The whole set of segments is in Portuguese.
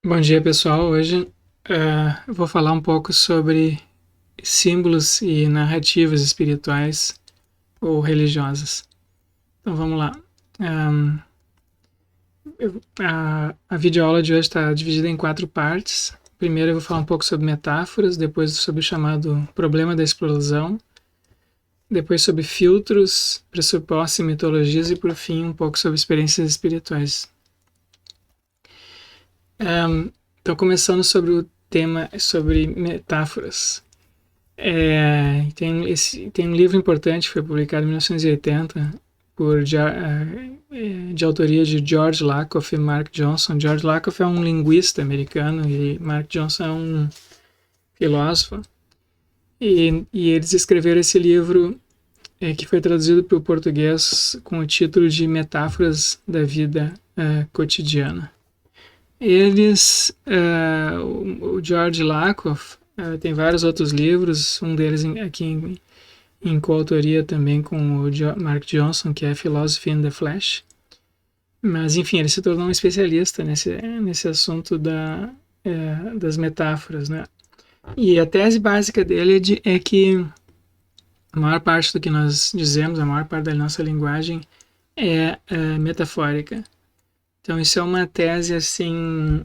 Bom dia, pessoal. Hoje eu vou falar um pouco sobre símbolos e narrativas espirituais ou religiosas. Então vamos lá. Um, a videoaula de hoje está dividida em 4 partes. Primeiro eu vou falar um pouco sobre metáforas, depois sobre o chamado problema da explosão, depois sobre filtros, pressupostos e mitologias e por fim um pouco sobre experiências espirituais. Então começando sobre o tema sobre metáforas. Tem um livro importante, foi publicado em 1980, de autoria de George Lakoff e Mark Johnson. George Lakoff é um linguista americano e Mark Johnson é um filósofo. E eles escreveram esse livro que foi traduzido para o português com o título de Metáforas da Vida Cotidiana. O George Lakoff tem vários outros livros, um deles aqui em coautoria também com o Mark Johnson, que é Philosophy in the Flesh. Mas, enfim, ele se tornou um especialista nesse assunto das metáforas, né? E a tese básica dele é que a maior parte do que nós dizemos, a maior parte da nossa linguagem é metafórica. Então, isso é uma tese, assim,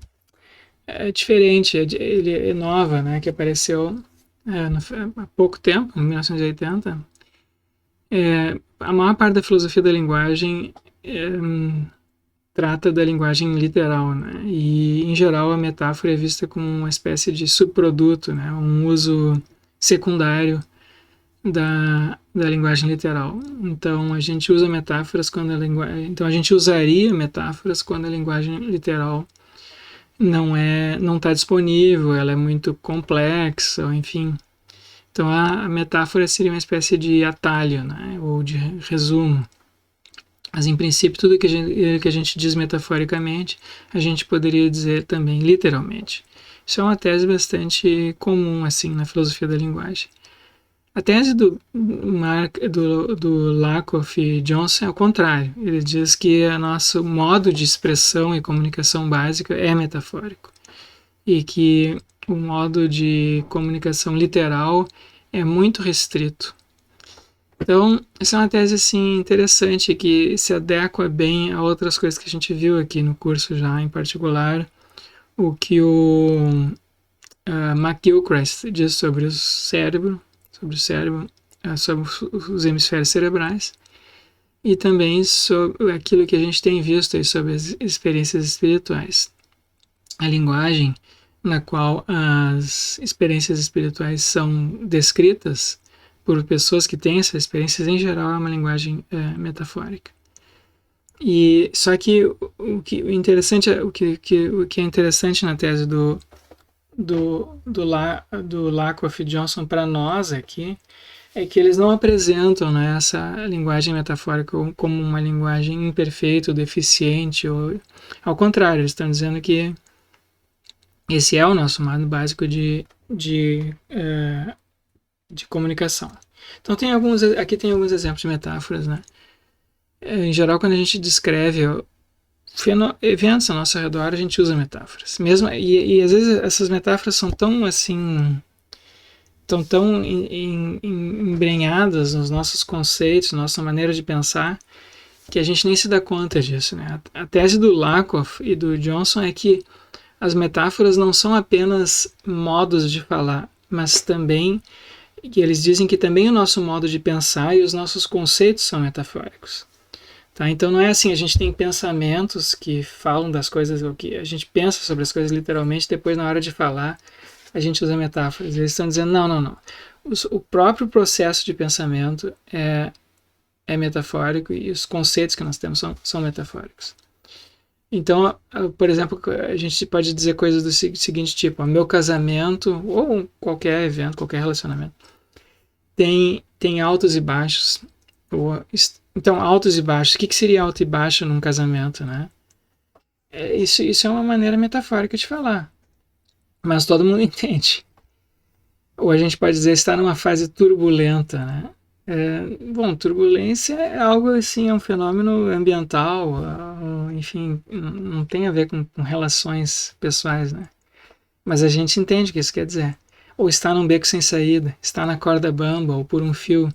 diferente, ele é nova, né, que apareceu há pouco tempo, em 1980. A maior parte da filosofia da linguagem trata da linguagem literal, né, e em geral a metáfora é vista como uma espécie de subproduto, né, um uso secundário da linguagem literal. Então a gente usa metáforas quando então a gente usaria metáforas quando a linguagem literal não está disponível, ela é muito complexa, enfim. Então a metáfora seria uma espécie de atalho, né, ou de resumo. Mas em princípio tudo que a gente diz metaforicamente, a gente poderia dizer também literalmente. Isso é uma tese bastante comum assim na filosofia da linguagem. A tese do Lakoff e Johnson é o contrário. Ele diz que o nosso modo de expressão e comunicação básica é metafórico e que o modo de comunicação literal é muito restrito. Então, essa é uma tese assim, interessante que se adequa bem a outras coisas que a gente viu aqui no curso já, em particular o que o McGilchrist diz sobre o cérebro, sobre os hemisférios cerebrais e também sobre aquilo que a gente tem visto aí sobre as experiências espirituais. A linguagem na qual as experiências espirituais são descritas por pessoas que têm essas experiências, em geral, é uma linguagem metafórica. E só que o que é interessante na tese do Lakoff e Johnson para nós aqui é que eles não apresentam, né, essa linguagem metafórica como uma linguagem imperfeita ou deficiente. Ao contrário, eles estão dizendo que esse é o nosso modo básico de comunicação. Então aqui tem alguns exemplos de metáforas, né? Em geral, quando a gente descreve eventos ao nosso redor, a gente usa metáforas. E às vezes essas metáforas são tão assim, estão tão embrenhadas nos nossos conceitos, nossa maneira de pensar, que a gente nem se dá conta disso, né? A tese do Lakoff e do Johnson é que as metáforas não são apenas modos de falar, mas também que eles dizem que também o nosso modo de pensar e os nossos conceitos são metafóricos. Tá? Então não é assim, a gente tem pensamentos que falam das coisas, ou que a gente pensa sobre as coisas literalmente, depois na hora de falar a gente usa metáforas. Eles estão dizendo, não. O próprio processo de pensamento é metafórico e os conceitos que nós temos são metafóricos. Então, por exemplo, a gente pode dizer coisas do seguinte tipo, meu casamento, ou qualquer evento, qualquer relacionamento, tem altos e baixos. Então, altos e baixos. O que seria alto e baixo num casamento, né? Isso é uma maneira metafórica de falar. Mas todo mundo entende. Ou a gente pode dizer está numa fase turbulenta, né? Bom, turbulência é algo assim, é um fenômeno ambiental, enfim, não tem a ver com relações pessoais, né? Mas a gente entende o que isso quer dizer. Ou está num beco sem saída, está na corda bamba, ou por um fio,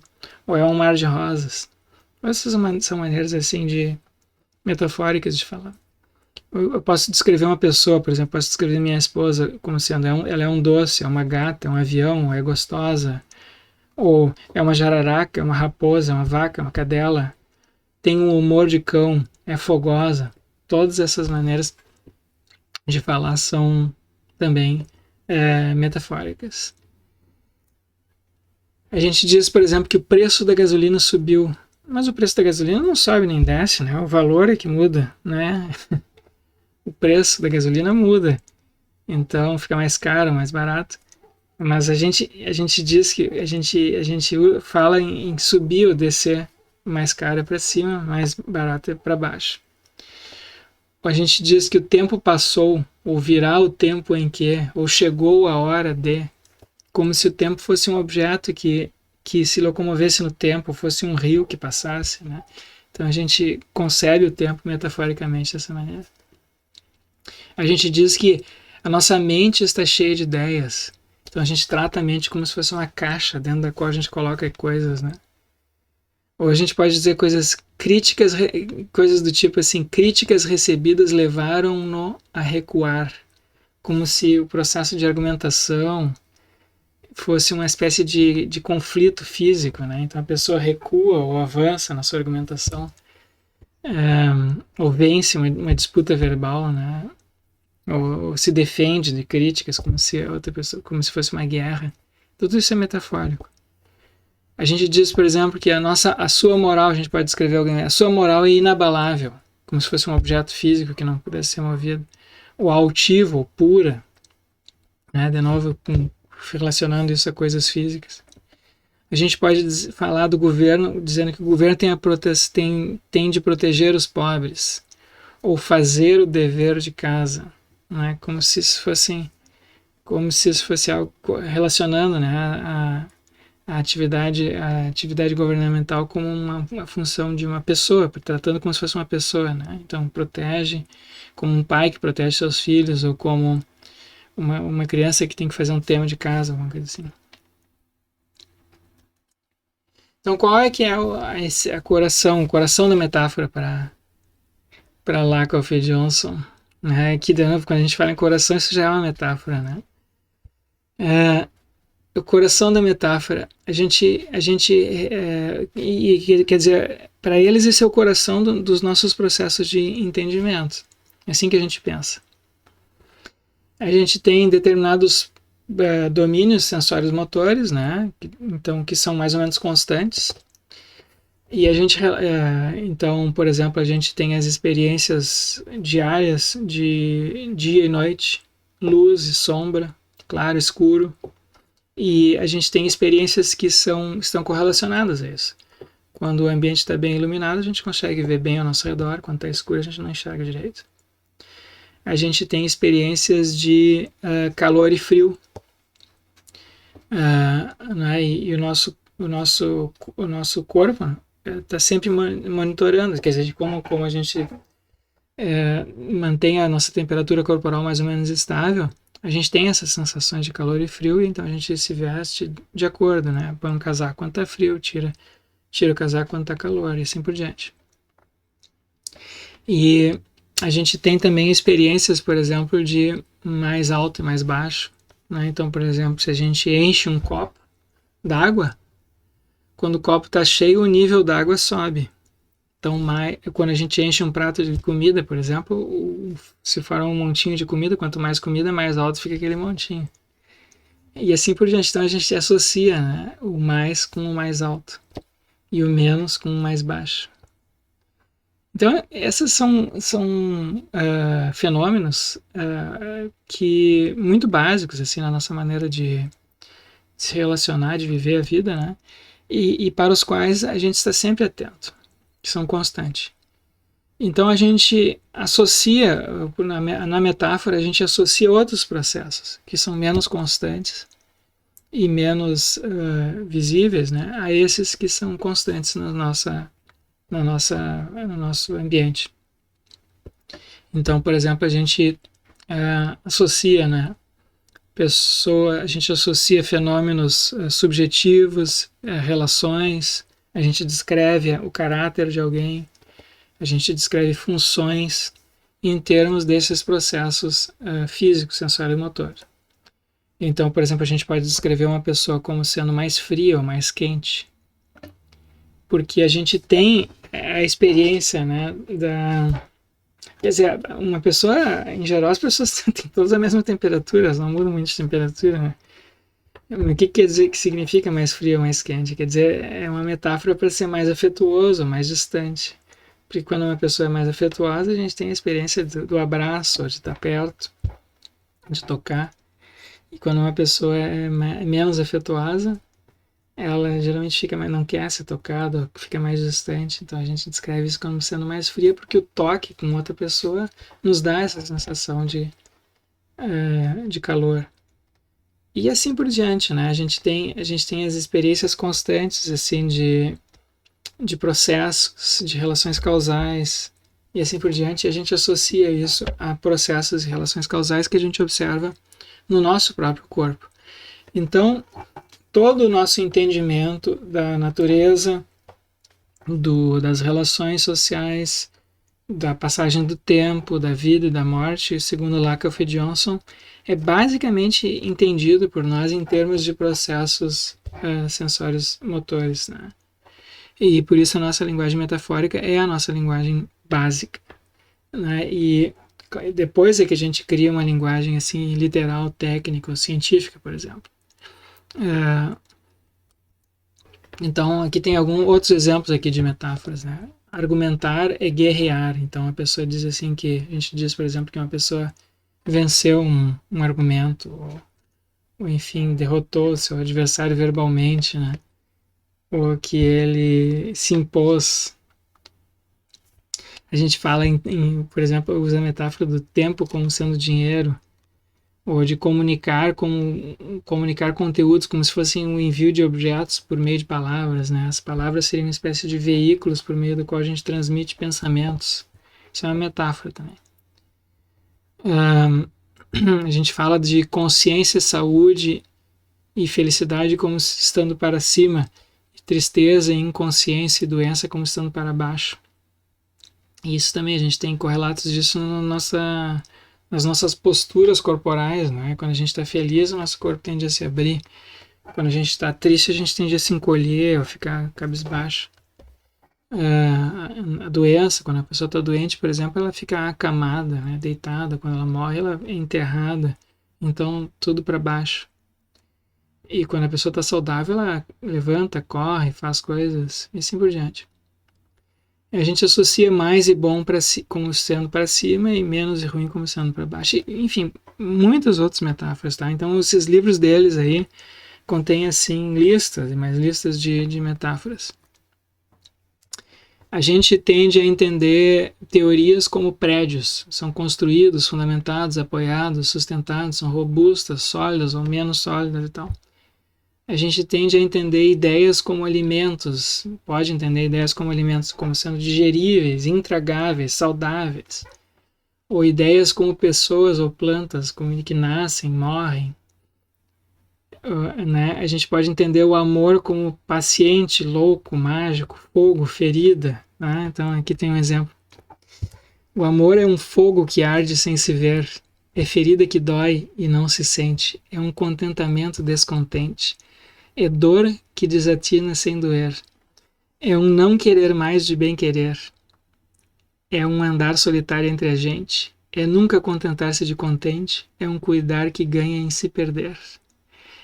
ou é um mar de rosas. Essas são maneiras assim de metafóricas de falar. Eu posso descrever uma pessoa, por exemplo, posso descrever minha esposa como sendo ela é um doce, é uma gata, é um avião, é gostosa, ou é uma jararaca, é uma raposa, é uma vaca, é uma cadela, tem um humor de cão, é fogosa. Todas essas maneiras de falar são também metafóricas. A gente diz, por exemplo, que o preço da gasolina subiu, mas o preço da gasolina não sobe nem desce, né? O valor é que muda, né? O preço da gasolina muda, então fica mais caro, mais barato. Mas a gente diz que a gente fala em subir ou descer, mais caro é para cima, mais barato é para baixo. A gente diz que o tempo passou, ou virá o tempo em que, ou chegou a hora de, como se o tempo fosse um objeto que se locomovesse no tempo, fosse um rio que passasse, né? Então a gente concebe o tempo metaforicamente dessa maneira. A gente diz que a nossa mente está cheia de ideias. Então a gente trata a mente como se fosse uma caixa dentro da qual a gente coloca coisas, né? Ou a gente pode dizer coisas críticas, coisas do tipo assim, críticas recebidas levaram-no a recuar, como se o processo de argumentação fosse uma espécie de conflito físico, né? Então a pessoa recua ou avança na sua argumentação, ou vence uma disputa verbal, né? Ou se defende de críticas como se a outra pessoa, como se fosse uma guerra. Tudo isso é metafórico. A gente diz, por exemplo, que a sua moral, a gente pode descrever alguém, a sua moral é inabalável, como se fosse um objeto físico que não pudesse ser movido. Ou altivo, ou pura, né? De novo, relacionando isso a coisas físicas. A gente pode falar do governo, dizendo que o governo tem de proteger os pobres, ou fazer o dever de casa, né? Como se isso fosse algo relacionando, né, a atividade governamental como uma função de uma pessoa, tratando como se fosse uma pessoa, né? Então protege, como um pai que protege seus filhos, ou como uma criança que tem que fazer um tema de casa, alguma coisa assim. Então qual é que é o coração da metáfora para Lakoff e Johnson? Né? Que de novo, quando a gente fala em coração, isso já é uma metáfora, né? O coração da metáfora, quer dizer, para eles esse é o coração dos nossos processos de entendimento. É assim que a gente pensa. A gente tem determinados domínios sensórios motores, né? Então, que são mais ou menos constantes. E a gente, então, por exemplo, a gente tem as experiências diárias de dia e noite, luz e sombra, claro, escuro. E a gente tem experiências que estão correlacionadas a isso. Quando o ambiente está bem iluminado, a gente consegue ver bem ao nosso redor. Quando está escuro, a gente não enxerga direito. A gente tem experiências de calor e frio. Né? E o nosso corpo está sempre monitorando, quer dizer, como a gente mantém a nossa temperatura corporal mais ou menos estável, a gente tem essas sensações de calor e frio, e então a gente se veste de acordo, né? Põe um casaco quando está frio, tira o casaco quando está calor, e assim por diante. E a gente tem também experiências, por exemplo, de mais alto e mais baixo, né? Então, por exemplo, se a gente enche um copo d'água, quando o copo está cheio, o nível d'água sobe. Então, quando a gente enche um prato de comida, por exemplo, se for um montinho de comida, quanto mais comida, mais alto fica aquele montinho. E assim por diante. Então, a gente associa, né, o mais com o mais alto e o menos com o mais baixo. Então, esses são fenômenos que muito básicos assim, na nossa maneira de se relacionar, de viver a vida, né? E para os quais a gente está sempre atento, que são constantes. Então a gente associa, na metáfora, a gente associa outros processos que são menos constantes e menos visíveis, né, a esses que são constantes no nosso ambiente. Então, por exemplo, a gente associa, né, a gente associa fenômenos subjetivos, relações, a gente descreve o caráter de alguém, a gente descreve funções em termos desses processos físicos, sensório e motor. Então, por exemplo, a gente pode descrever uma pessoa como sendo mais fria ou mais quente, porque a gente tem a experiência, né, quer dizer, uma pessoa, em geral, as pessoas têm todas a mesma temperatura, elas não mudam muito de temperatura, né? O que quer dizer que significa mais frio ou mais quente? Quer dizer, é uma metáfora para ser mais afetuoso, mais distante. Porque quando uma pessoa é mais afetuosa, a gente tem a experiência do abraço, de estar perto, de tocar. E quando uma pessoa é menos afetuosa, ela geralmente não quer ser tocada, fica mais distante. Então a gente descreve isso como sendo mais fria, porque o toque com outra pessoa nos dá essa sensação de calor. E assim por diante, né? A gente tem as experiências constantes, assim, de processos, de relações causais, e assim por diante. E a gente associa isso a processos e relações causais que a gente observa no nosso próprio corpo. Então, todo o nosso entendimento da natureza, das relações sociais, da passagem do tempo, da vida e da morte, segundo Lakoff e Johnson, é basicamente entendido por nós em termos de processos sensórios motores, né? E por isso a nossa linguagem metafórica é a nossa linguagem básica, né? E depois é que a gente cria uma linguagem assim literal, técnica ou científica, por exemplo. Então aqui tem alguns outros exemplos aqui de metáforas, né? Argumentar é guerrear. Então a pessoa diz assim que a gente diz, por exemplo, que uma pessoa venceu um argumento ou enfim derrotou seu adversário verbalmente, né? Ou que ele se impôs. A gente fala por exemplo, usa a metáfora do tempo como sendo dinheiro, ou de comunicar conteúdos como se fossem um envio de objetos por meio de palavras, né? As palavras seriam uma espécie de veículos por meio do qual a gente transmite pensamentos. Isso é uma metáfora também. A gente fala de consciência, saúde e felicidade como estando para cima, tristeza, inconsciência e doença como estando para baixo. E isso também, a gente tem correlatos disso nas nossas posturas corporais, né? Quando a gente está feliz, o nosso corpo tende a se abrir. Quando a gente está triste, a gente tende a se encolher ou ficar cabisbaixo. A doença, quando a pessoa está doente, por exemplo, ela fica acamada, né? Deitada. Quando ela morre, ela é enterrada. Então, tudo para baixo. E quando a pessoa está saudável, ela levanta, corre, faz coisas e assim por diante. A gente associa mais e bom como sendo para cima e menos e ruim como sendo para baixo. E, enfim, muitas outras metáforas, tá? Então, esses livros deles aí contêm, assim, listas e mais listas de metáforas. A gente tende a entender teorias como prédios. São construídos, fundamentados, apoiados, sustentados, são robustas, sólidas ou menos sólidas e tal. A gente tende a entender ideias como alimentos, pode entender ideias como alimentos como sendo digeríveis, intragáveis, saudáveis, ou ideias como pessoas ou plantas como que nascem, morrem. Né? A gente pode entender o amor como paciente, louco, mágico, fogo, ferida. Né? Então aqui tem um exemplo. O amor é um fogo que arde sem se ver, é ferida que dói e não se sente, é um contentamento descontente. É dor que desatina sem doer. É um não querer mais de bem querer. É um andar solitário entre a gente. É nunca contentar-se de contente. É um cuidar que ganha em se perder.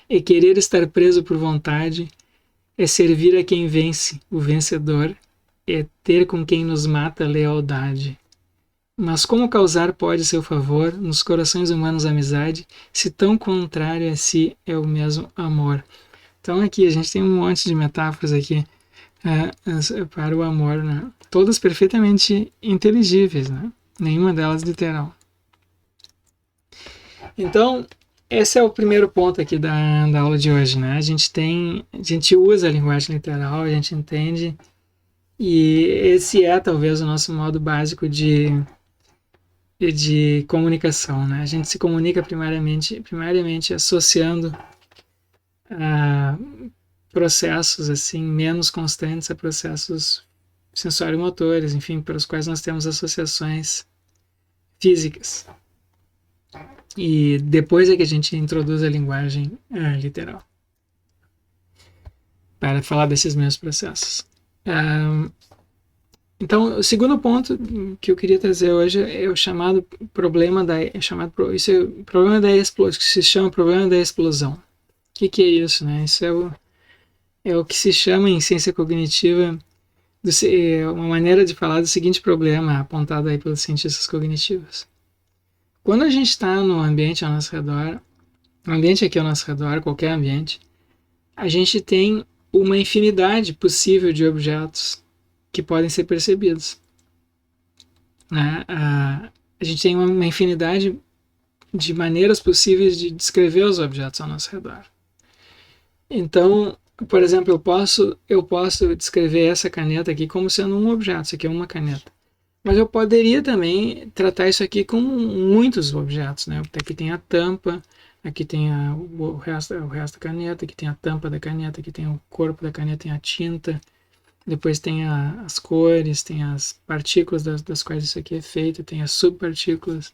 É querer estar preso por vontade. É servir a quem vence, o vencedor. É ter com quem nos mata lealdade. Mas como causar pode seu favor nos corações humanos amizade, se tão contrário a si é o mesmo amor? Então aqui a gente tem um monte de metáforas aqui para o amor, né? Todas perfeitamente inteligíveis, né? Nenhuma delas literal. Então, esse é o primeiro ponto aqui da aula de hoje, né? A gente usa a linguagem literal, a gente entende, e esse é talvez o nosso modo básico de comunicação, né? A gente se comunica primariamente associando a processos assim menos constantes a processos sensório-motores, enfim, para os quais nós temos associações físicas. E depois é que a gente introduz a linguagem literal para falar desses mesmos processos. Então, o segundo ponto que eu queria trazer hoje é o chamado problema da explosão, que se chama problema da explosão. O que é isso, né? Isso é o que se chama em ciência cognitiva uma maneira de falar do seguinte problema apontado aí pelos cientistas cognitivos. Quando a gente está no ambiente ao nosso redor, no ambiente aqui ao nosso redor, qualquer ambiente, a gente tem uma infinidade possível de objetos que podem ser percebidos. Né? A gente tem uma infinidade de maneiras possíveis de descrever os objetos ao nosso redor. Então, por exemplo, eu posso descrever essa caneta aqui como sendo um objeto, isso aqui é uma caneta. Mas eu poderia também tratar isso aqui como muitos objetos, né? Aqui tem a tampa, aqui tem o resto da caneta, aqui tem a tampa da caneta, aqui tem o corpo da caneta, tem a tinta, depois tem as cores, tem as partículas das quais isso aqui é feito, tem as subpartículas.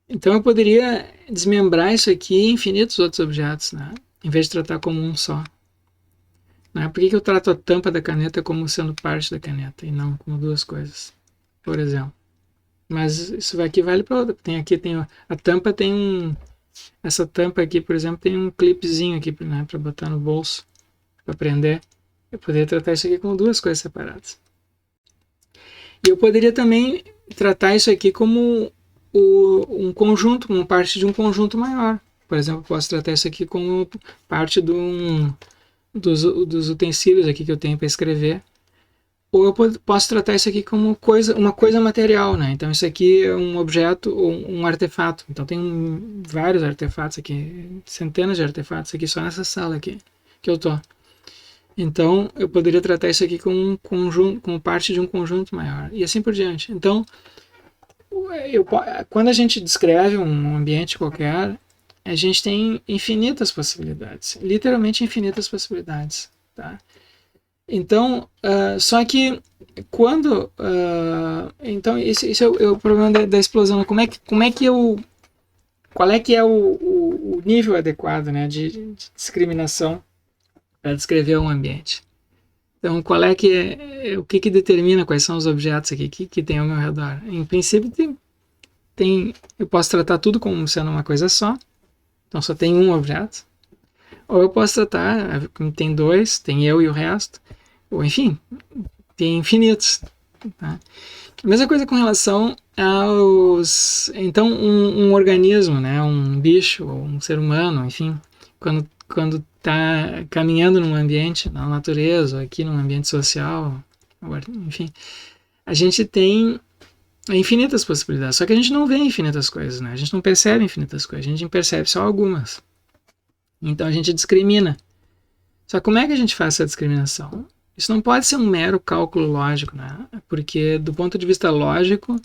Então eu poderia desmembrar isso aqui em infinitos outros objetos, né? Em vez de tratar como um só. Né? Por que eu trato a tampa da caneta como sendo parte da caneta e não como duas coisas, por exemplo? Mas isso aqui vale para outra. A tampa tem essa tampa aqui, por exemplo, tem um clipezinho aqui, né, para botar no bolso, para prender. Eu poderia tratar isso aqui como duas coisas separadas. E eu poderia também tratar isso aqui como um conjunto, como parte de um conjunto maior. Por exemplo, eu posso tratar isso aqui como parte dos utensílios aqui que eu tenho para escrever. Ou eu posso tratar isso aqui como uma coisa material, né? Então isso aqui é um objeto ou um artefato. Então tem vários artefatos aqui, centenas de artefatos aqui só nessa sala aqui que eu tô. Então eu poderia tratar isso aqui como um conjunto, como parte de um conjunto maior e assim por diante. Então quando a gente descreve um ambiente qualquer, a gente tem infinitas possibilidades, literalmente infinitas possibilidades, tá? Então, só que quando, então esse é o problema da explosão. Qual é que é o nível adequado, né, de discriminação para descrever um ambiente? Então, o que determina quais são os objetos aqui que tem ao meu redor? Em princípio, eu posso tratar tudo como sendo uma coisa só. Então só tem um objeto. Ou eu posso tratar, tem dois, tem eu e o resto. Ou enfim, tem infinitos. Tá? A mesma coisa com relação aos... Então um organismo, né, um bicho, ou um ser humano, enfim, quando está caminhando num ambiente, na natureza, ou aqui num ambiente social, enfim, a gente tem infinitas possibilidades, só que a gente não vê infinitas coisas, né? A gente não percebe infinitas coisas, a gente percebe só algumas. Então a gente discrimina. Só como é que a gente faz essa discriminação? Isso não pode ser um mero cálculo lógico, né? Porque do ponto de vista lógico,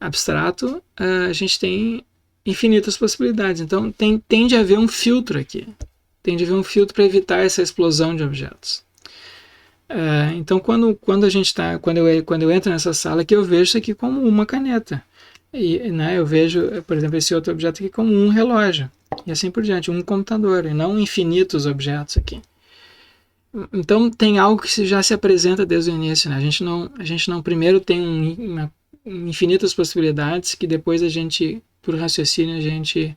abstrato, a gente tem infinitas possibilidades. Então tende a haver um filtro aqui. Tende a haver um filtro para evitar essa explosão de objetos. Então quando eu entro nessa sala aqui, eu vejo isso aqui como uma caneta. E, né, eu vejo, por exemplo, esse outro objeto aqui como um relógio. E assim por diante, um computador, e não infinitos objetos aqui. Então tem algo que já se apresenta desde o início, né? A gente não primeiro tem infinitas possibilidades que depois a gente, por raciocínio, a gente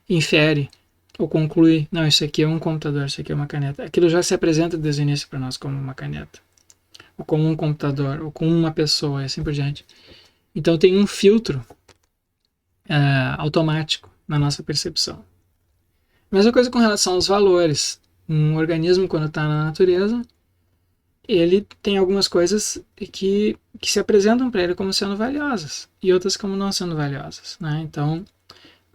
infere ou conclui, não, isso aqui é um computador, isso aqui é uma caneta. Aquilo já se apresenta desde o início para nós como uma caneta, ou como um computador, ou como uma pessoa, e assim por diante. Então tem um filtro automático na nossa percepção. Mesma coisa com relação aos valores. Um organismo, quando está na natureza, ele tem algumas coisas que se apresentam para ele como sendo valiosas, e outras como não sendo valiosas, né? Então,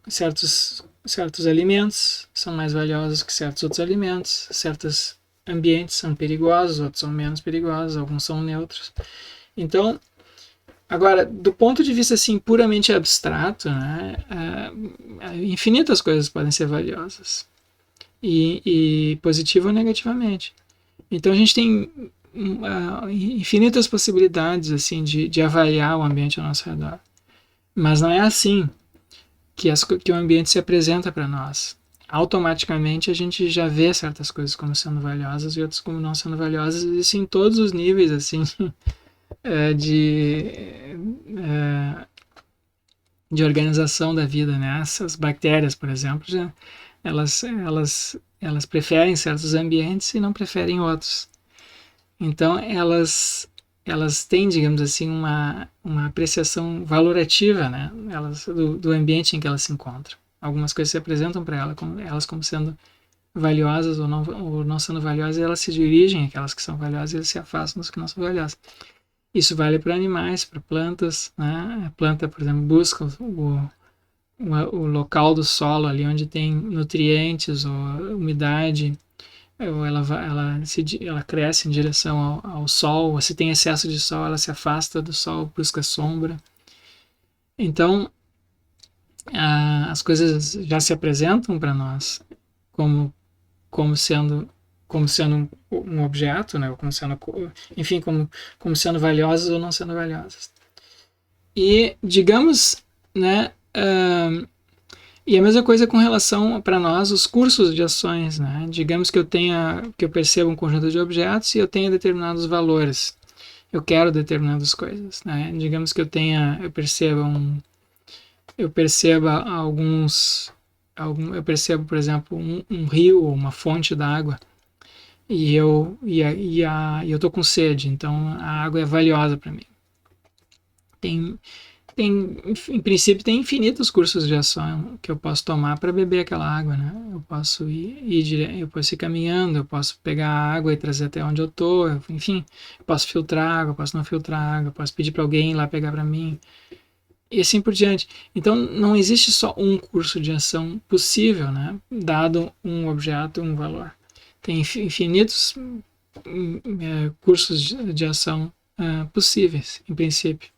certos certos alimentos são mais valiosos que certos outros alimentos, certos ambientes são perigosos, outros são menos perigosos, alguns são neutros. Então, agora, do ponto de vista assim puramente abstrato, né, infinitas coisas podem ser valiosas, e positivo ou negativamente. Então a gente tem infinitas possibilidades assim de avaliar o ambiente ao nosso redor. Mas não é assim que o ambiente se apresenta para nós. Automaticamente a gente já vê certas coisas como sendo valiosas e outras como não sendo valiosas, e isso em todos os níveis assim de organização da vida, né? Essas bactérias, por exemplo, elas preferem certos ambientes e não preferem outros. Então elas têm, digamos assim, uma apreciação valorativa, né? Do ambiente em que elas se encontram. Algumas coisas se apresentam para elas como sendo valiosas ou não sendo valiosas, e elas se dirigem àquelas que são valiosas e eles se afastam das que não são valiosas. Isso vale para animais, para plantas, né? A planta, por exemplo, busca o local do solo ali onde tem nutrientes ou umidade, ou ela cresce em direção ao sol, ou se tem excesso de sol, ela se afasta do sol, busca sombra. Então, as coisas já se apresentam para nós como sendo um objeto, né? Ou como sendo, enfim, como sendo valiosas ou não sendo valiosas. E digamos, né? E a mesma coisa com relação para nós os cursos de ações, né? Digamos que eu perceba um conjunto de objetos e eu tenha determinados valores. Eu quero determinadas coisas, né? Digamos que eu perceba eu percebo, por exemplo, um rio ou uma fonte d'água e eu tô com sede, então a água é valiosa para mim. Em princípio, tem infinitos cursos de ação que eu posso tomar para beber aquela água, né? Eu posso eu posso ir caminhando, eu posso pegar a água e trazer até onde eu tô, enfim, eu posso filtrar água, eu posso não filtrar água, eu posso pedir para alguém ir lá pegar para mim, e assim por diante. Então, não existe só um curso de ação possível, né? Dado um objeto, um valor. Tem infinitos cursos de ação possíveis, em princípio.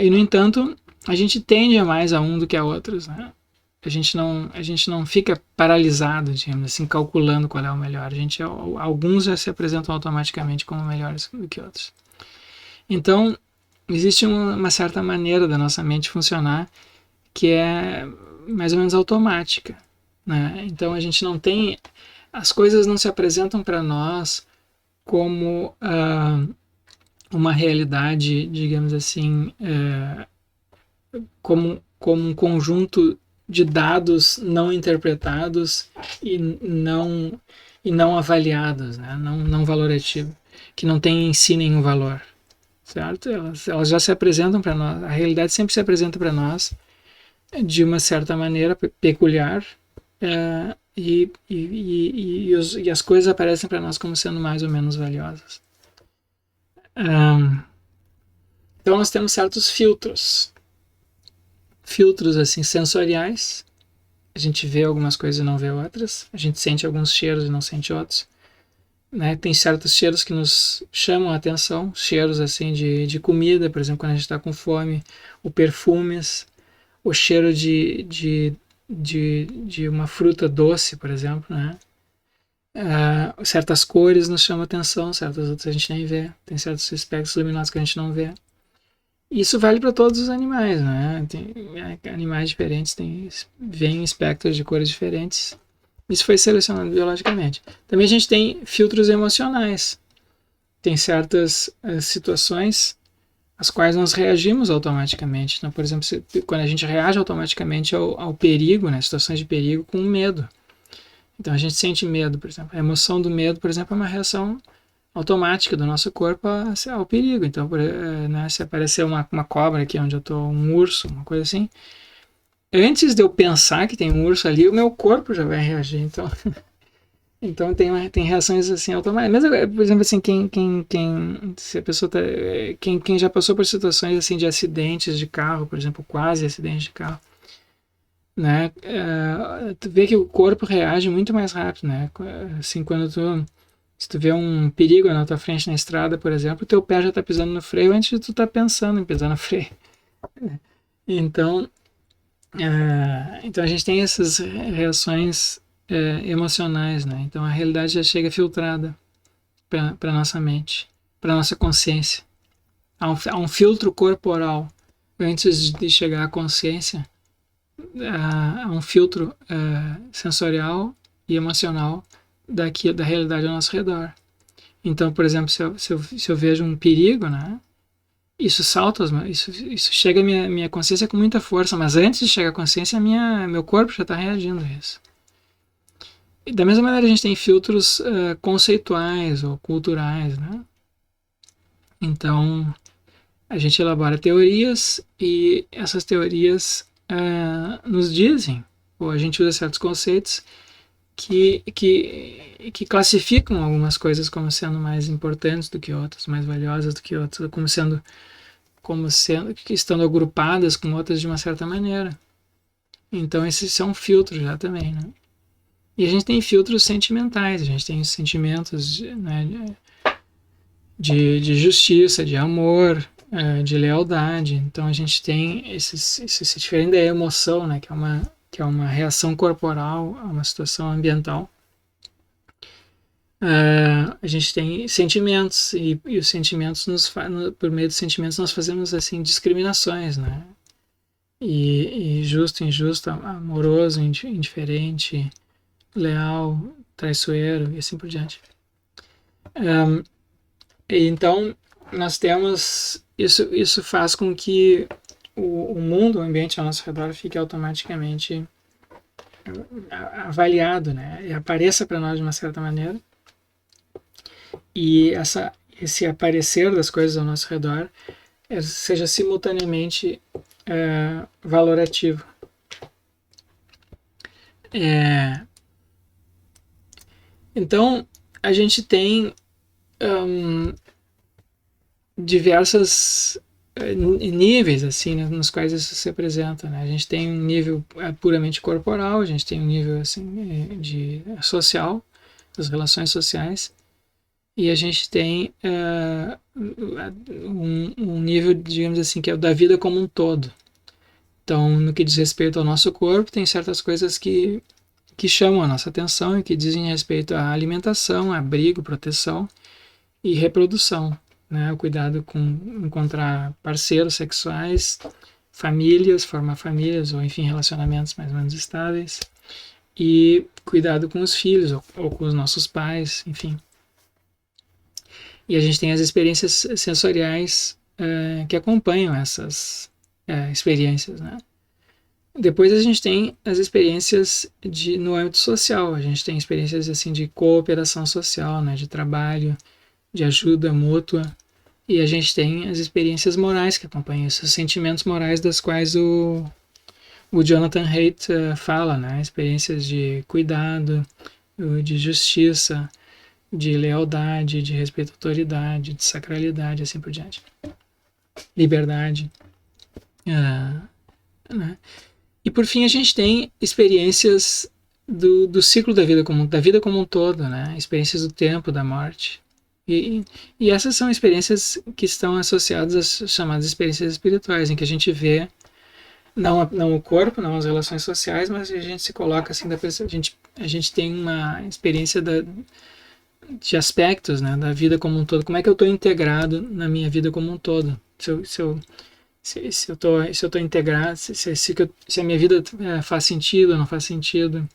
E, no entanto, a gente tende a mais a um do que a outros, né? A gente não fica paralisado, digamos assim, calculando qual é o melhor. Alguns já se apresentam automaticamente como melhores do que outros. Então, existe uma certa maneira da nossa mente funcionar que é mais ou menos automática, né? Então, a gente não tem... As coisas não se apresentam para nós como uma realidade, digamos assim, como um conjunto de dados não interpretados e não avaliados, né? não valorativo, que não tem em si nenhum valor, certo? Elas já se apresentam para nós, a realidade sempre se apresenta para nós de uma certa maneira peculiar, e as coisas aparecem para nós como sendo mais ou menos valiosas. Então nós temos certos filtros assim sensoriais. A gente vê algumas coisas e não vê outras. A gente sente alguns cheiros e não sente outros, né? Tem certos cheiros que nos chamam a atenção, cheiros assim de comida, por exemplo, quando a gente está com fome, ou perfumes, o cheiro de uma fruta doce, por exemplo, né? Certas cores nos chamam a atenção, certas outras a gente nem vê. Tem certos espectros luminosos que a gente não vê. Isso vale para todos os animais, né? Tem animais diferentes vêm espectros de cores diferentes. Isso foi selecionado biologicamente. Também a gente tem filtros emocionais. Tem certas situações às quais nós reagimos automaticamente. Então, por exemplo, quando a gente reage automaticamente ao perigo, né? Situações de perigo, com medo. Então a gente sente medo, por exemplo. A emoção do medo, por exemplo, é uma reação automática do nosso corpo ao perigo. Então, né, se aparecer uma cobra aqui onde eu estou, um urso, uma coisa assim, antes de eu pensar que tem um urso ali, o meu corpo já vai reagir. Então tem reações assim automáticas. Mas, por exemplo, assim, se a pessoa quem já passou por situações assim de acidentes de carro, por exemplo, quase acidentes de carro, né? Tu vê que o corpo reage muito mais rápido, né? Assim, se tu vê um perigo na tua frente na estrada, por exemplo, o teu pé já tá pisando no freio antes de tu tá pensando em pisar no freio. Então, então a gente tem essas reações emocionais, né? Então a realidade já chega filtrada para nossa mente, para nossa consciência. Há um filtro corporal antes de chegar à consciência. Há um filtro sensorial e emocional da realidade ao nosso redor. Então, por exemplo, se eu vejo um perigo, né? Isso salta, isso chega à minha consciência com muita força, mas antes de chegar à consciência, meu corpo já está reagindo a isso. E da mesma maneira, a gente tem filtros conceituais ou culturais, né? Então, a gente elabora teorias e essas teorias nos dizem, ou a gente usa certos conceitos que classificam algumas coisas como sendo mais importantes do que outras, mais valiosas do que outras, como sendo que estando agrupadas com outras de uma certa maneira. Então esses são filtros já também, né? E a gente tem filtros sentimentais, a gente tem sentimentos, né, de justiça, de amor, de lealdade. Então a gente tem esse diferente da emoção, né, que é uma reação corporal a uma situação ambiental. A gente tem sentimentos e os sentimentos por meio dos sentimentos nós fazemos assim discriminações, né? E justo, injusto, amoroso, indiferente, leal, traiçoeiro e assim por diante. Então nós temos isso faz com que o mundo, o ambiente ao nosso redor fique automaticamente avaliado, né? E apareça para nós de uma certa maneira. E esse aparecer das coisas ao nosso redor seja simultaneamente valorativo. Então, a gente tem diversos níveis assim, né, nos quais isso se apresenta. Né? A gente tem um nível puramente corporal, a gente tem um nível assim, de social, das relações sociais, e a gente tem um nível, digamos assim, que é o da vida como um todo. Então, no que diz respeito ao nosso corpo, tem certas coisas que chamam a nossa atenção e que dizem respeito à alimentação, abrigo, proteção e reprodução. Né? O cuidado com encontrar parceiros sexuais, formar famílias ou, enfim, relacionamentos mais ou menos estáveis. E cuidado com os filhos ou com os nossos pais, enfim. E a gente tem as experiências sensoriais que acompanham essas experiências, né? Depois a gente tem as experiências no âmbito social. A gente tem experiências assim de cooperação social, né? De trabalho, de ajuda mútua. E a gente tem as experiências morais que acompanham isso, os sentimentos morais das quais o Jonathan Haidt fala, né? Experiências de cuidado, de justiça, de lealdade, de respeito à autoridade, de sacralidade, assim por diante. Liberdade. Né? E por fim a gente tem experiências do ciclo da vida como um todo, né? Experiências do tempo, da morte. E essas são experiências que estão associadas às chamadas experiências espirituais, em que a gente vê não o corpo, não as relações sociais, mas a gente se coloca assim, a gente tem uma experiência de aspectos, né, da vida como um todo. Como é que eu estou integrado na minha vida como um todo? Se eu estou integrado, se a minha vida faz sentido ou não faz sentido,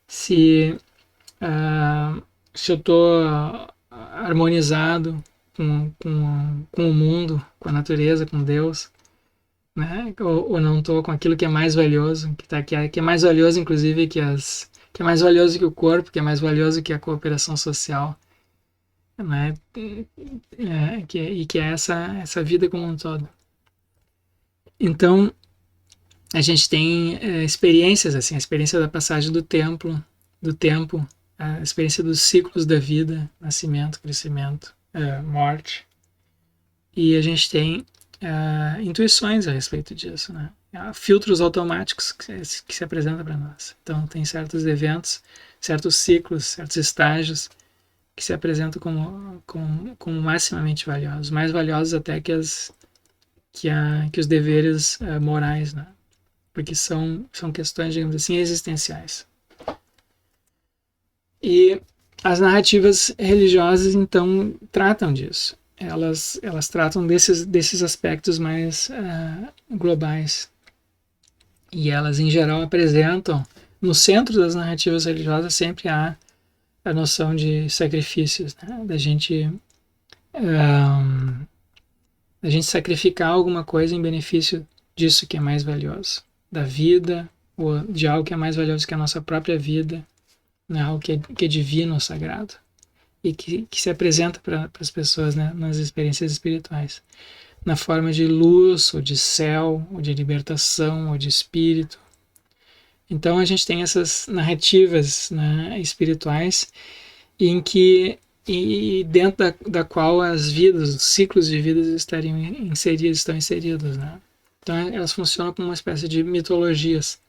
se eu estou harmonizado com o mundo, com a natureza, com Deus, né? Ou não estou com aquilo que é mais valioso, que é mais valioso inclusive que é mais valioso que o corpo, que é mais valioso que a cooperação social, né? E que é essa vida como um todo. Então, a gente tem experiências, assim, a experiência da passagem do tempo, a experiência dos ciclos da vida, nascimento, crescimento, morte. E a gente tem intuições a respeito disso, né? filtros automáticos que se apresentam para nós. Então, tem certos eventos, certos ciclos, certos estágios que se apresentam como maximamente valiosos, mais valiosos até que os deveres morais, né? Porque são questões, digamos assim, existenciais. E as narrativas religiosas, então, tratam disso. Elas tratam desses aspectos mais globais. E elas, em geral, apresentam, no centro das narrativas religiosas, sempre há a noção de sacrifícios, né? Da gente sacrificar alguma coisa em benefício disso que é mais valioso, da vida, ou de algo que é mais valioso que a nossa própria vida, né? Algo que é divino ou sagrado, e que se apresenta para as pessoas, né? Nas experiências espirituais, na forma de luz, ou de céu, ou de libertação, ou de espírito. Então a gente tem essas narrativas, né, espirituais em que dentro da qual as vidas, os ciclos de vidas estão inseridos, né? Então elas funcionam como uma espécie de mitologias.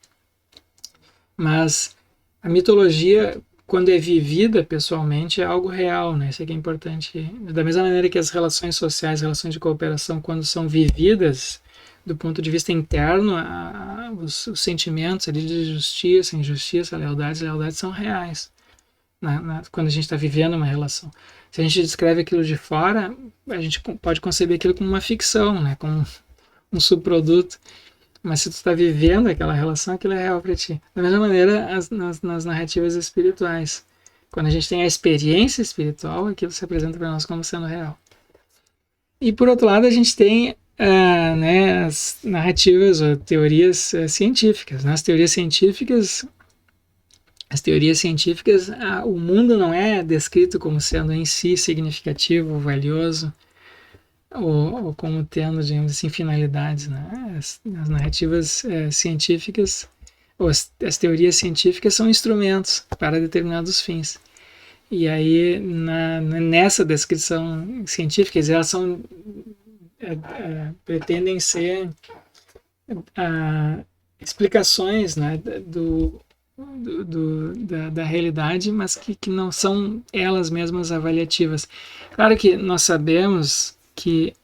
Mas a mitologia, quando é vivida pessoalmente, é algo real, né? Isso aqui é importante. Da mesma maneira que as relações sociais, relações de cooperação, quando são vividas do ponto de vista interno, os sentimentos ali de justiça, injustiça, lealdade são reais, quando a gente está vivendo uma relação. Se a gente descreve aquilo de fora, a gente pode conceber aquilo como uma ficção, né? Como um subproduto. Mas se tu está vivendo aquela relação, aquilo é real para ti. Da mesma maneira, nas narrativas espirituais. Quando a gente tem a experiência espiritual, aquilo se apresenta para nós como sendo real. E por outro lado, a gente tem né, as narrativas ou teorias científicas. Nas teorias científicas, o mundo não é descrito como sendo em si significativo, valioso, ou como tendo, digamos assim, finalidades, né? As narrativas científicas, ou as teorias científicas são instrumentos para determinados fins. E aí, nessa descrição científica, elas são pretendem ser explicações, né, da realidade, mas que não são elas mesmas avaliativas. Claro que nós sabemos que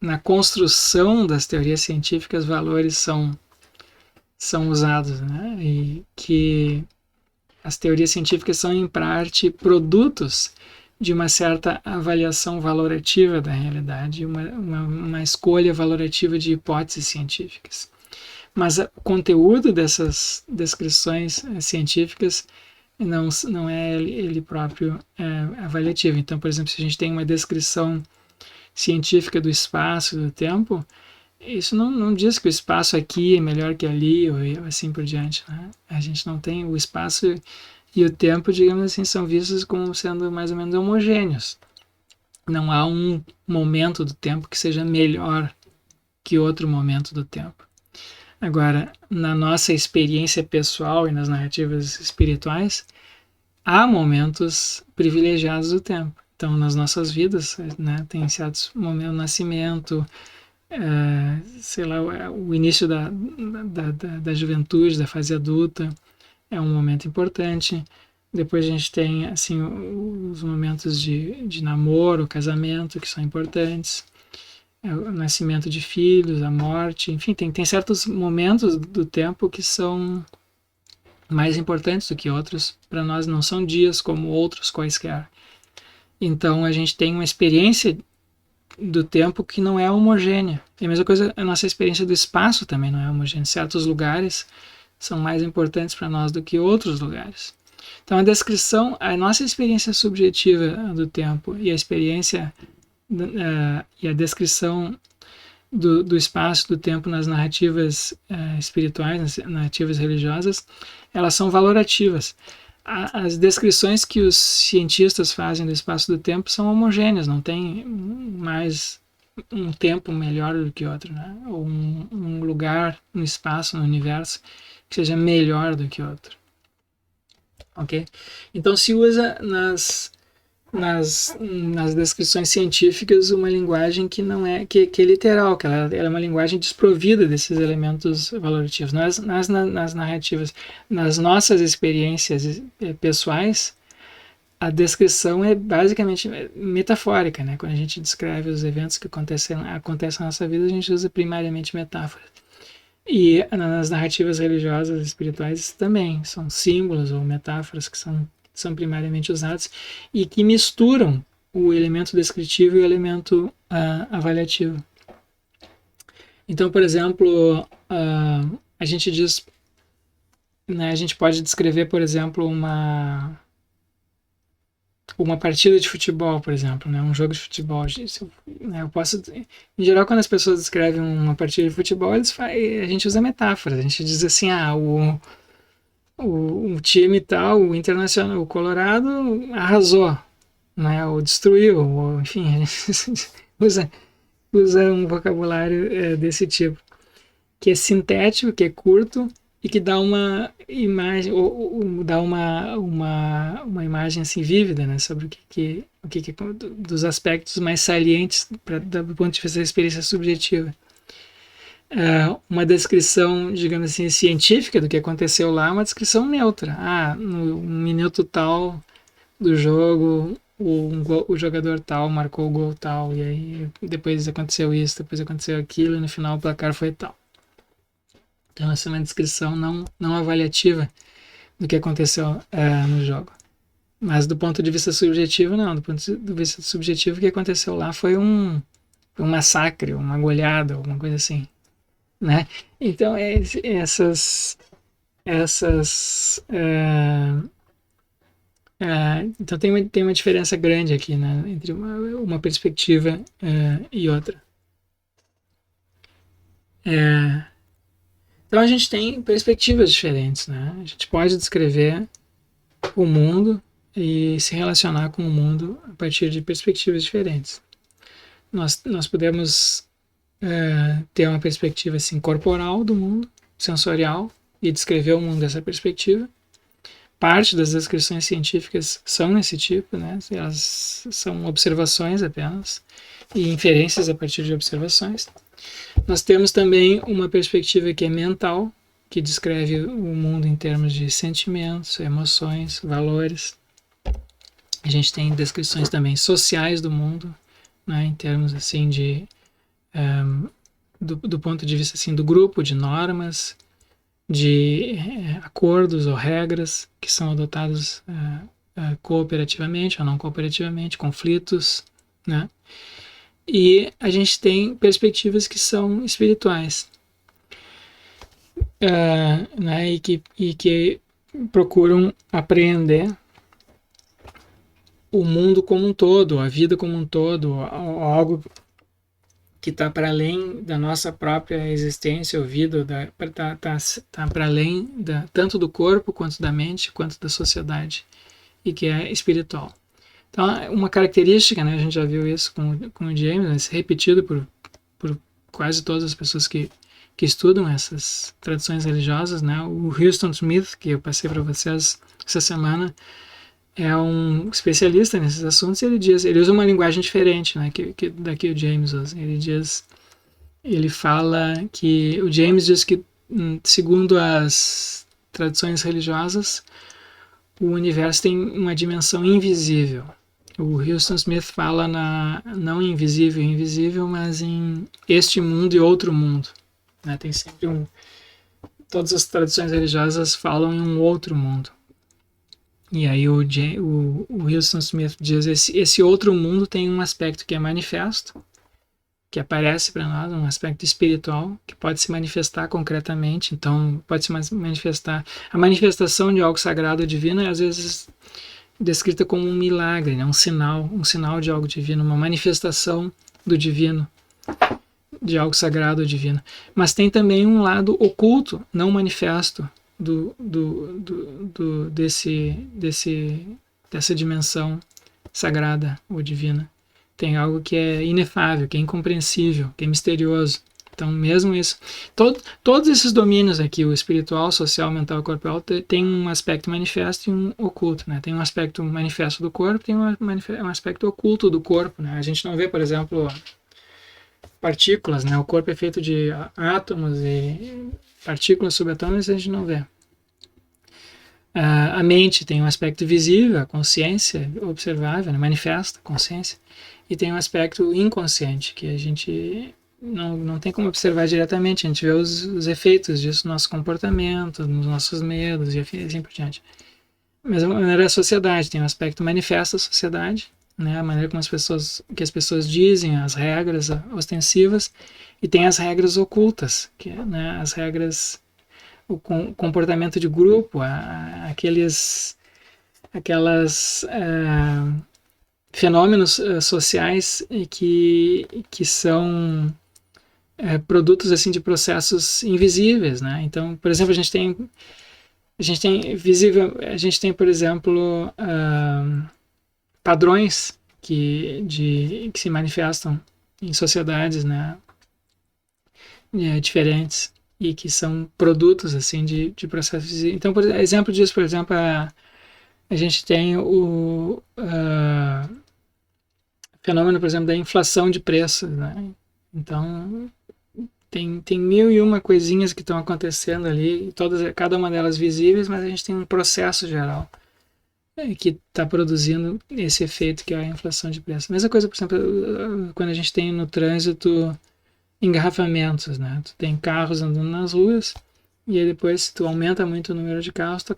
na construção das teorias científicas valores são usados, né, e que as teorias científicas são, em parte, produtos de uma certa avaliação valorativa da realidade, uma escolha valorativa de hipóteses científicas. Mas o conteúdo dessas descrições científicas não é ele próprio avaliativo. Então, por exemplo, se a gente tem uma descrição científica do espaço e do tempo, isso não diz que o espaço aqui é melhor que ali, ou assim por diante, né? A gente não tem o espaço e o tempo, digamos assim, são vistos como sendo mais ou menos homogêneos. Não há um momento do tempo que seja melhor que outro momento do tempo. Agora, na nossa experiência pessoal e nas narrativas espirituais, há momentos privilegiados do tempo. Então, nas nossas vidas, né, tem certos momentos, o nascimento, sei lá, o início da juventude, da fase adulta, é um momento importante. Depois a gente tem, assim, os momentos de namoro, casamento, que são importantes. O nascimento de filhos, a morte, enfim, tem certos momentos do tempo que são mais importantes do que outros. Para nós não são dias como outros quaisquer. Então a gente tem uma experiência do tempo que não é homogênea. E a mesma coisa, a nossa experiência do espaço também não é homogênea. Certos lugares são mais importantes para nós do que outros lugares. Então a nossa experiência subjetiva do tempo e a experiência e a descrição do espaço, do tempo nas narrativas espirituais, nas narrativas religiosas, elas são valorativas. As descrições que os cientistas fazem do espaço do tempo são homogêneas, não tem mais um tempo melhor do que outro, né? Ou um lugar, um espaço no universo que seja melhor do que outro. Ok? Então se usa nas descrições científicas uma linguagem que não é que é literal, que ela é uma linguagem desprovida desses elementos valorativos. Nas narrativas, nas nossas experiências pessoais, a descrição é basicamente metafórica, né? Quando a gente descreve os eventos que acontecem na nossa vida, a gente usa primariamente metáforas. E nas narrativas religiosas e espirituais também são símbolos ou metáforas que são primariamente usados e que misturam o elemento descritivo e o elemento avaliativo. Então, por exemplo, a gente diz, né, a gente pode descrever, por exemplo, uma partida de futebol, por exemplo, né, um jogo de futebol. Eu posso, em geral, quando as pessoas descrevem uma partida de futebol, a gente usa metáforas. A gente diz assim, o time tal, o Internacional, o Colorado arrasou, né, ou destruiu, ou, enfim, a gente usa um vocabulário desse tipo, que é sintético, que é curto e que dá uma imagem, ou dá uma imagem assim vívida, né, sobre o que dos aspectos mais salientes do ponto de vista da experiência subjetiva. Uma descrição, digamos assim, científica do que aconteceu lá, uma descrição neutra. No minuto tal do jogo, o jogador tal marcou o gol tal, e aí depois aconteceu isso, depois aconteceu aquilo, e no final o placar foi tal. Então essa é uma descrição não avaliativa do que aconteceu no jogo. Mas do ponto de vista subjetivo, não. Do ponto de vista subjetivo, o que aconteceu lá foi um massacre, uma goleada, alguma coisa assim, né? Então então tem uma diferença grande aqui, né, entre uma perspectiva e outra. Então a gente tem perspectivas diferentes, né? A gente pode descrever o mundo e se relacionar com o mundo a partir de perspectivas diferentes. Nós podemos ter uma perspectiva assim, corporal do mundo, sensorial, e descrever o mundo dessa perspectiva. Parte das descrições científicas são nesse tipo, né? Elas são observações apenas e inferências a partir de observações. Nós temos também uma perspectiva que é mental, que descreve o mundo em termos de sentimentos, emoções, valores. A gente tem descrições também sociais do mundo, né, em termos assim de do ponto de vista assim do grupo, de normas, de acordos ou regras que são adotados cooperativamente ou não cooperativamente, conflitos, né? E a gente tem perspectivas que são espirituais, né? E que procuram apreender o mundo como um todo, a vida como um todo, algo que está para além da nossa própria existência ou vida, tá para além tanto do corpo, quanto da mente, quanto da sociedade, e que é espiritual. Então, uma característica, né, a gente já viu isso com o James, repetido por quase todas as pessoas que estudam essas tradições religiosas, né? O Huston Smith, que eu passei para vocês essa semana, é um especialista nesses assuntos. Ele usa uma linguagem diferente, né, da que o James usa. Ele fala que o James diz que, segundo as tradições religiosas, o universo tem uma dimensão invisível. O Huston Smith fala não invisível, mas em este mundo e outro mundo, né? Tem sempre todas as tradições religiosas falam em um outro mundo. E aí o Huston Smith diz esse outro mundo tem um aspecto que é manifesto, que aparece para nós, um aspecto espiritual, que pode se manifestar concretamente. Então pode se manifestar, a manifestação de algo sagrado ou divino é às vezes descrita como um milagre, né? um sinal de algo divino, uma manifestação do divino, de algo sagrado ou divino. Mas tem também um lado oculto, não manifesto, dessa dimensão sagrada ou divina. Tem algo que é inefável, que é incompreensível, que é misterioso, Então, mesmo isso, todos esses domínios aqui, o espiritual, social, mental e corporal, tem um aspecto manifesto e um oculto, né? Tem um aspecto manifesto do corpo, tem um aspecto oculto do corpo, né? A gente não vê, por exemplo, partículas, né? O corpo é feito de átomos e partículas subatômicas a gente não vê. A mente tem um aspecto visível, a consciência observável, né? Manifesta a consciência, e tem um aspecto inconsciente, que a gente não tem como observar diretamente, a gente vê os efeitos disso no nosso comportamento, nos nossos medos e assim por diante. Da mesma maneira, a sociedade tem um aspecto manifesto da sociedade, né? A maneira como as pessoas dizem, as regras ostensivas, e tem as regras ocultas, que é, né, as regras, o comportamento de grupo, aquelas fenômenos sociais que são produtos assim de processos invisíveis, né? Então, por exemplo, a gente tem por exemplo padrões que se manifestam em sociedades, né, diferentes, e que são produtos assim de processos visíveis. Então, por exemplo disso, por exemplo, a gente tem o fenômeno, por exemplo, da inflação de preços, né? Então, tem mil e uma coisinhas que estão acontecendo ali, cada uma delas visíveis, mas a gente tem um processo geral que está produzindo esse efeito que é a inflação de preços. Mesma coisa, por exemplo, quando a gente tem no trânsito engarrafamentos, né? Tu tem carros andando nas ruas e aí depois, se tu aumenta muito o número de carros, tu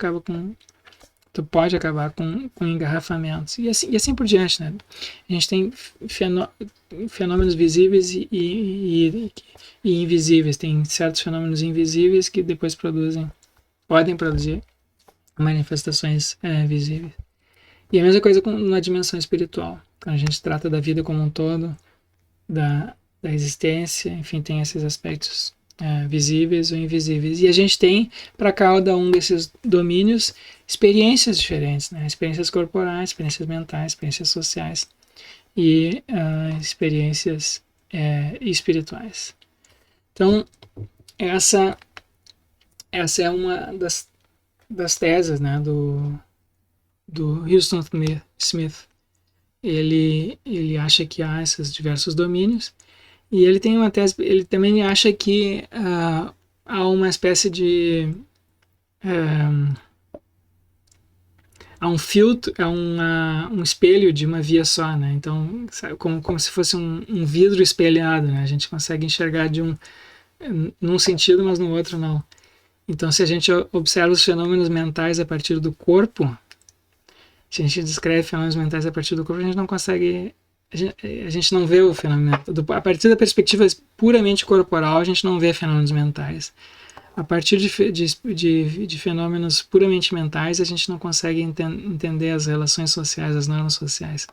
pode acabar com engarrafamentos e assim por diante, né? A gente tem fenômenos visíveis e invisíveis. Tem certos fenômenos invisíveis que depois podem produzir manifestações visíveis. E a mesma coisa na dimensão espiritual. Quando a gente trata da vida como um todo, da existência, enfim, tem esses aspectos visíveis ou invisíveis. E a gente tem, para cada um desses domínios, experiências diferentes, né? Experiências corporais, experiências mentais, experiências sociais e experiências espirituais. Então, essa é uma das teses, né, do Houston Smith. Ele acha que há esses diversos domínios, e ele tem uma tese, ele também acha que há uma espécie de há um filtro, um espelho de uma via só, né? Então, como se fosse um vidro espelhado, né? A gente consegue enxergar num sentido, mas no outro não. Então, se a gente observa os fenômenos mentais a partir do corpo, se a gente descreve fenômenos mentais a partir do corpo, a gente não consegue, a gente não vê o fenômeno. A partir da perspectiva puramente corporal, a gente não vê fenômenos mentais. A partir de fenômenos puramente mentais, a gente não consegue entender as relações sociais, as normas sociais.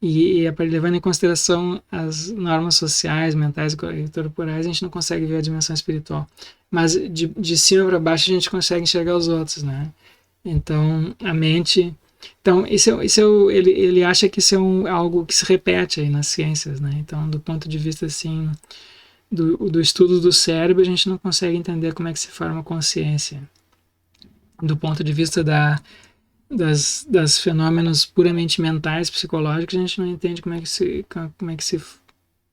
E levando em consideração as normas sociais, mentais e corporais, a gente não consegue ver a dimensão espiritual. Mas de cima para baixo a gente consegue enxergar os outros, né? Então, a mente... Então, ele acha que isso é algo que se repete aí nas ciências, né? Então, do ponto de vista, assim, do estudo do cérebro, a gente não consegue entender como é que se forma a consciência. Do ponto de vista das fenômenos puramente mentais, psicológicos, a gente não entende como é que se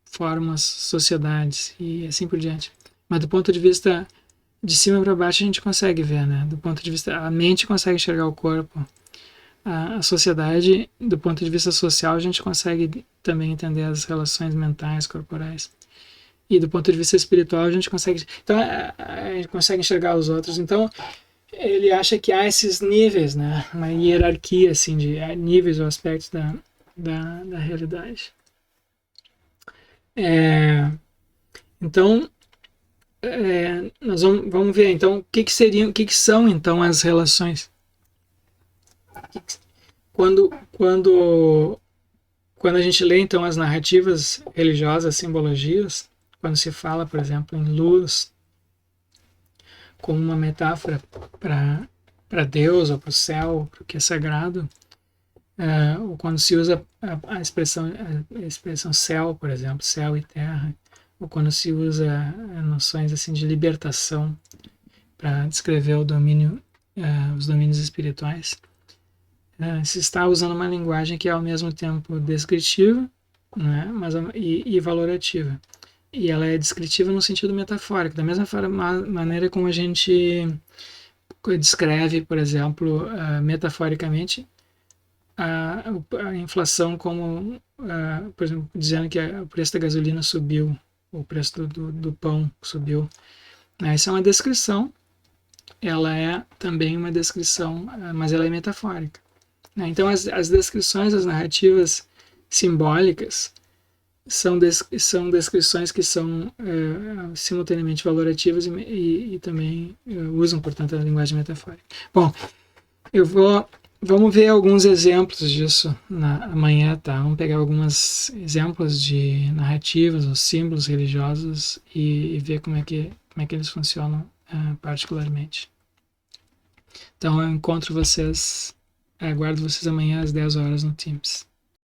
formam as sociedades e assim por diante. Mas do ponto de vista de cima para baixo a gente consegue ver, né? Do ponto de vista, a mente consegue enxergar o corpo, a sociedade, do ponto de vista social, a gente consegue também entender as relações mentais, corporais. E do ponto de vista espiritual, a gente consegue... Então, a gente consegue enxergar os outros. Então, ele acha que há esses níveis, né? Uma hierarquia, assim, de níveis ou aspectos da realidade. Então, nós vamos ver, então, o que são, então, as relações? Quando a gente lê, então, as narrativas religiosas, as simbologias, quando se fala, por exemplo, em luz como uma metáfora para Deus ou para o céu, para o que é sagrado, ou quando se usa a expressão céu, por exemplo, céu e terra, ou quando se usa noções assim de libertação para descrever o domínio, os domínios espirituais, se está usando uma linguagem que é ao mesmo tempo descritiva, né, e valorativa. E ela é descritiva no sentido metafórico, da mesma maneira como a gente descreve, por exemplo, metaforicamente, a inflação como, por exemplo, dizendo que o preço da gasolina subiu, o preço do pão subiu. Essa é uma descrição, ela é também uma descrição, mas ela é metafórica. Então, as descrições, as narrativas simbólicas, são descrições que são simultaneamente valorativas e também usam, portanto, a linguagem metafórica. Bom, vamos ver alguns exemplos disso amanhã, tá? Vamos pegar alguns exemplos de narrativas ou símbolos religiosos e ver como é que eles funcionam particularmente. Então, eu encontro vocês, aguardo vocês amanhã às 10 horas no Teams.